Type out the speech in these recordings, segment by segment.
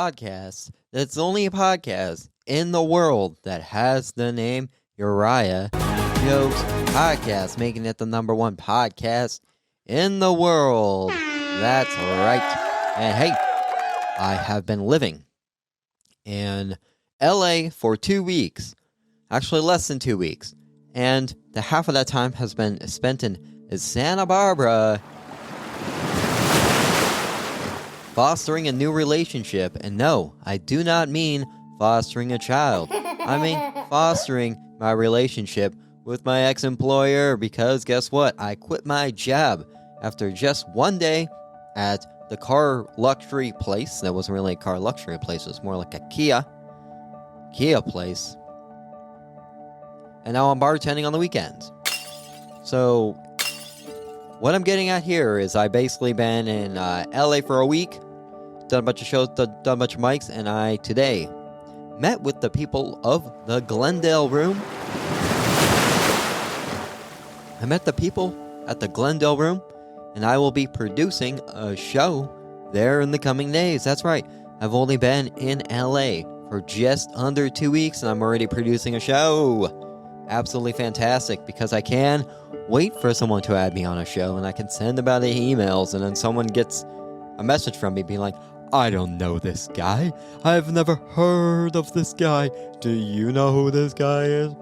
podcast that's the only podcast in the world that has the name Uriah Jokes Podcast, making it the #1 podcast in the world. That's right. And hey, I have been living in LA for 2 weeks. Actually, less than 2 weeks. And the half of that time has been spent in Santa Barbara, fostering a new relationship. And no, I do not mean fostering a child. I mean fostering my relationship with my ex-employer, because guess what? I quit my job after just one day at the car luxury place. That wasn't really a car luxury place. It was more like a Kia place. And now I'm bartending on the weekends. So what I'm getting at here is I basically been in LA for a week, done a bunch of shows, done a bunch of mics, and I today met with the people of the Glendale Room. I met the people at the Glendale Room, and I will be producing a show there in the coming days. That's right. I've only been in LA for just under 2 weeks, and I'm already producing a show. Absolutely fantastic, because I can wait for someone to add me on a show, and I can send about 8 emails, and then someone gets a message from me being like, I don't know this guy. I've never heard of this guy. Do you know who this guy is?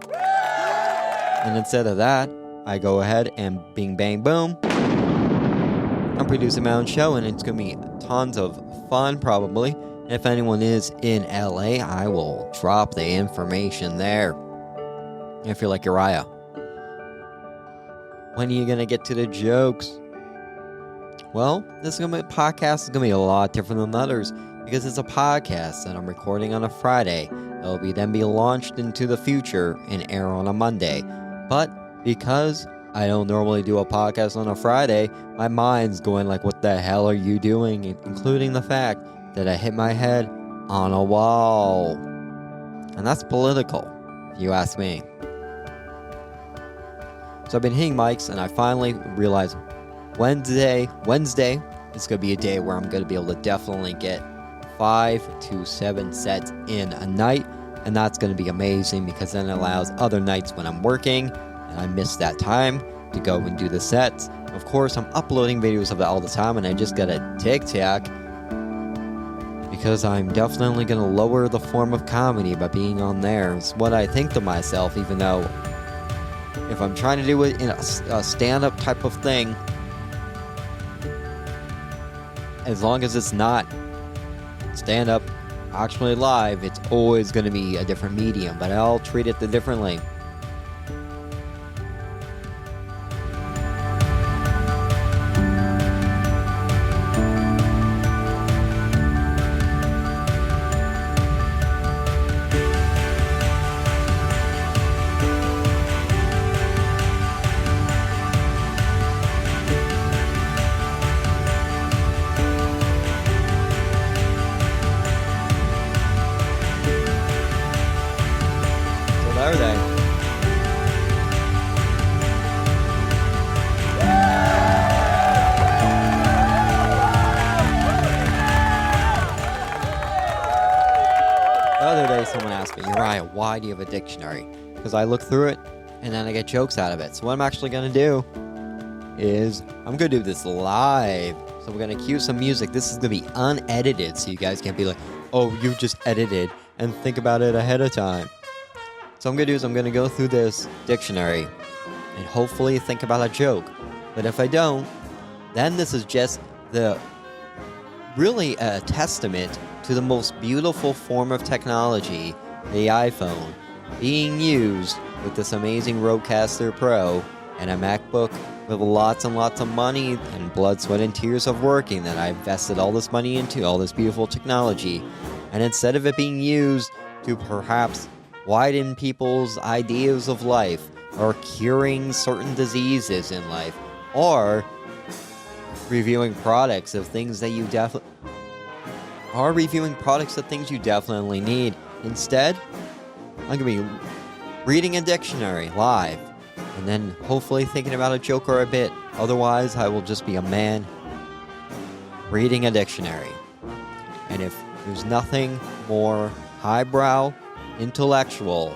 And instead of that, I go ahead and bing bang boom, I'm producing my own show, and it's going to be tons of fun probably. And if anyone is in LA, I will drop the information there. If you're like Uriah, when are you going to get to the jokes? Well, this podcast is going to be a lot different than others, because it's a podcast that I'm recording on a Friday. It will then be launched into the future and air on a Monday. But because I don't normally do a podcast on a Friday, my mind's going like, what the hell are you doing? Including the fact that I hit my head on a wall. And that's political, if you ask me. So I've been hitting mics, and I finally realized Wednesday is going to be a day where I'm going to be able to definitely get 5 to 7 sets in a night. And that's going to be amazing, because then it allows other nights when I'm working and I miss that time to go and do the sets. Of course, I'm uploading videos of it all the time, and I just got a TikTok, because I'm definitely going to lower the form of comedy by being on there. It's what I think to myself, even though if I'm trying to do it in a stand-up type of thing, as long as it's not stand-up, actually live, it's always going to be a different medium, but I'll treat it differently. Are they? The other day someone asked me, Uriah, why do you have a dictionary? Because I look through it and then I get jokes out of it. So what I'm actually going to do is I'm going to do this live. So we're going to cue some music. This is going to be unedited, so you guys can't be like, oh, you just edited, and think about it ahead of time. So what I'm going to do is I'm going to go through this dictionary and hopefully think about a joke. But if I don't, then this is just really a testament to the most beautiful form of technology, the iPhone, being used with this amazing Rodecaster Pro and a MacBook with lots and lots of money and blood, sweat, and tears of working that I invested all this money into, all this beautiful technology. And instead of it being used to perhaps widen people's ideas of life, or curing certain diseases in life, or reviewing products of things that you definitely need. Instead, I'm going to be reading a dictionary live, and then hopefully thinking about a joke or a bit. Otherwise, I will just be a man reading a dictionary. And if There's nothing more highbrow, intellectual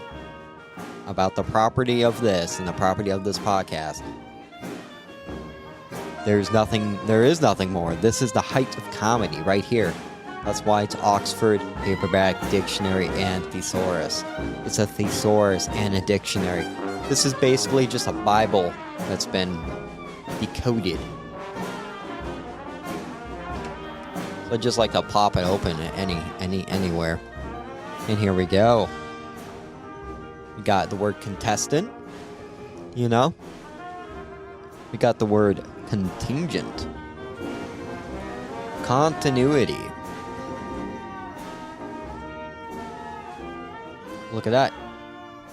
about the property of this and the property of this podcast. There is nothing more. This is the height of comedy right here. That's why it's Oxford Paperback Dictionary and Thesaurus. It's a thesaurus and a dictionary. This is basically just a Bible that's been decoded. So I just like to pop it open anywhere. And here we go. We got the word contestant. You know? We got the word contingent. Continuity. Look at that.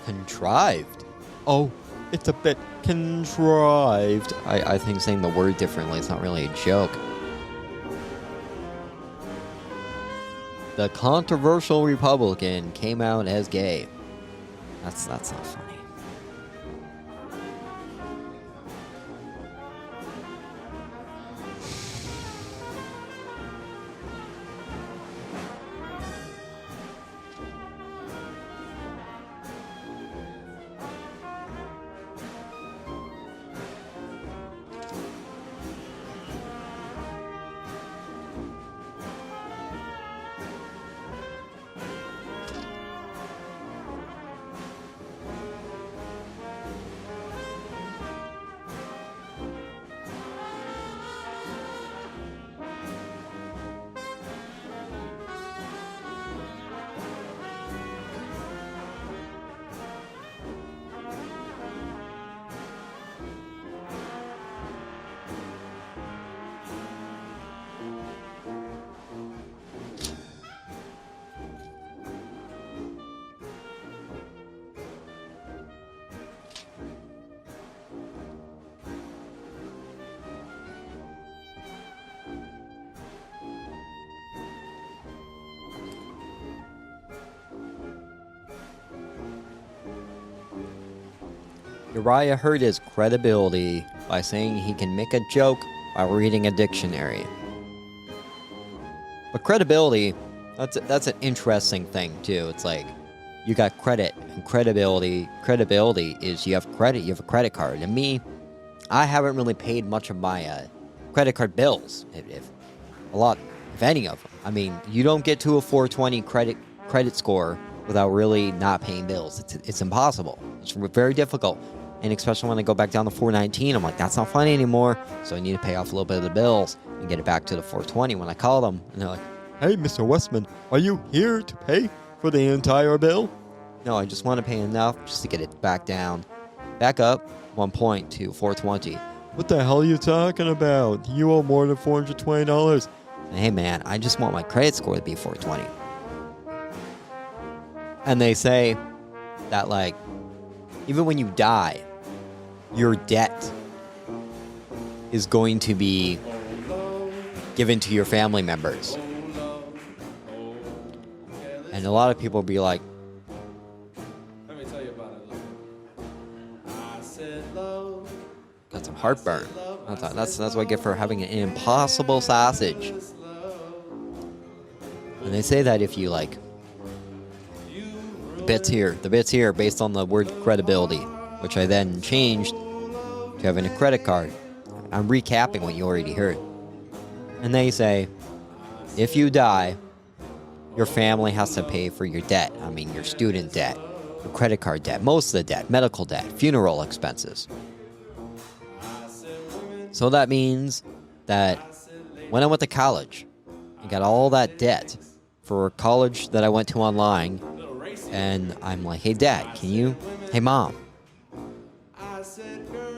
Contrived. Oh, it's a bit contrived. I think saying the word differently is not really a joke. The controversial Republican came out as gay. That's not funny. Uriah hurt his credibility by saying he can make a joke while reading a dictionary. But credibility, that's an interesting thing too. It's like, you got credit, and credibility is you have credit, you have a credit card. And me, I haven't really paid much of my credit card bills, if any of them. I mean, you don't get to a 420 credit score without really not paying bills. It's impossible. It's very difficult. And especially when I go back down to 419, I'm like, that's not funny anymore. So I need to pay off a little bit of the bills and get it back to the 420 when I call them. And they're like, hey, Mr. Westman, are you here to pay for the entire bill? No, I just want to pay enough just to get it back up 1 point to 420. What the hell are you talking about? You owe more than $420. Hey, man, I just want my credit score to be 420. And they say that, like, even when you die, your debt is going to be given to your family members. And a lot of people will be like, let me tell you about it. Got some heartburn. That's what I get for having an impossible sausage. And they say that if you like the bits here based on the word credibility, which I then changed to having a credit card. I'm recapping what you already heard. And they say, if you die, your family has to pay for your debt. I mean, your student debt, your credit card debt, most of the debt, medical debt, funeral expenses. So that means that when I went to college, I got all that debt for college that I went to online. And I'm like, hey, Dad, hey, Mom,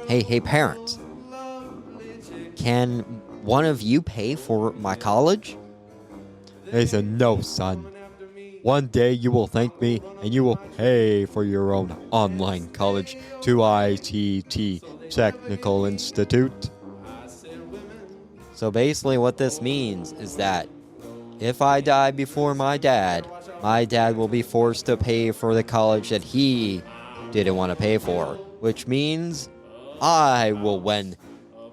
hey, parents, can one of you pay for my college? They said, no, son. One day you will thank me and you will pay for your own online college to ITT Technical Institute. So basically what this means is that if I die before my dad will be forced to pay for the college that he didn't want to pay for, which means I will win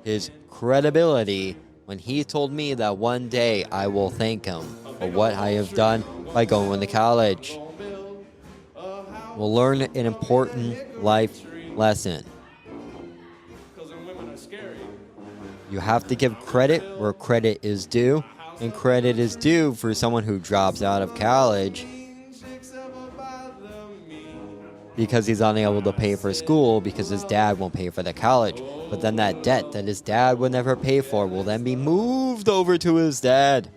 his credibility when he told me that one day I will thank him or what I have done by going to college. We'll learn an important life lesson. You have to give credit where credit is due, and credit is due for someone who drops out of college because he's unable to pay for school because his dad won't pay for the college. But then that debt that his dad would never pay for will then be moved over to his dad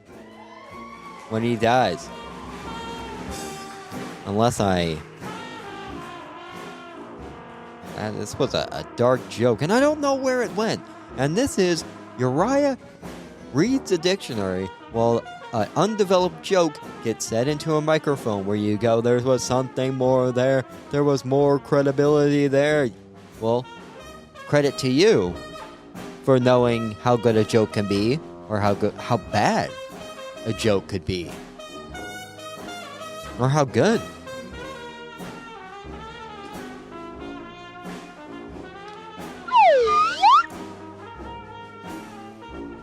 when he dies. Unless this was a dark joke, and I don't know where it went. And this is Uriah reads a dictionary while an undeveloped joke gets said into a microphone where you go, there was something more there. There was more credibility there. Well, credit to you for knowing how good a joke can be or how bad a joke could be. Or how good.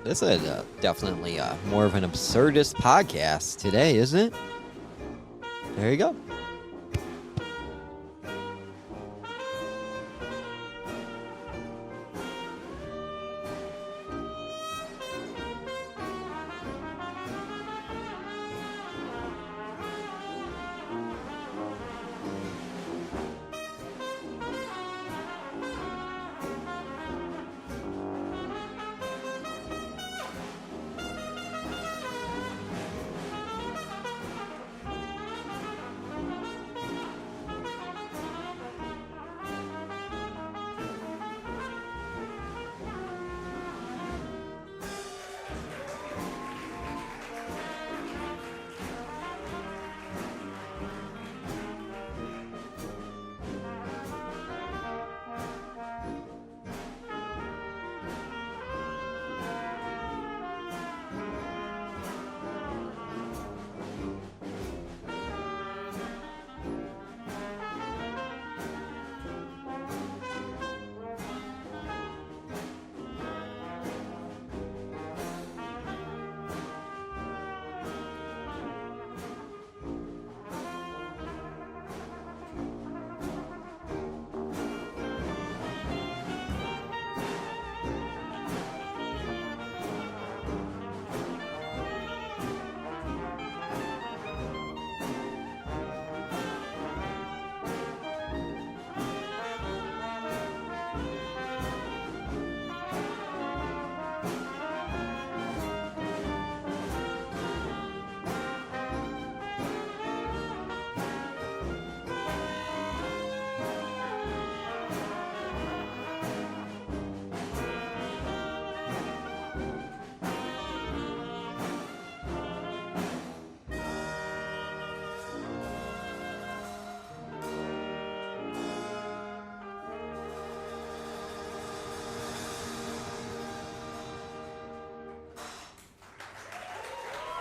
This is definitely more of an absurdist podcast today, isn't it? There you go.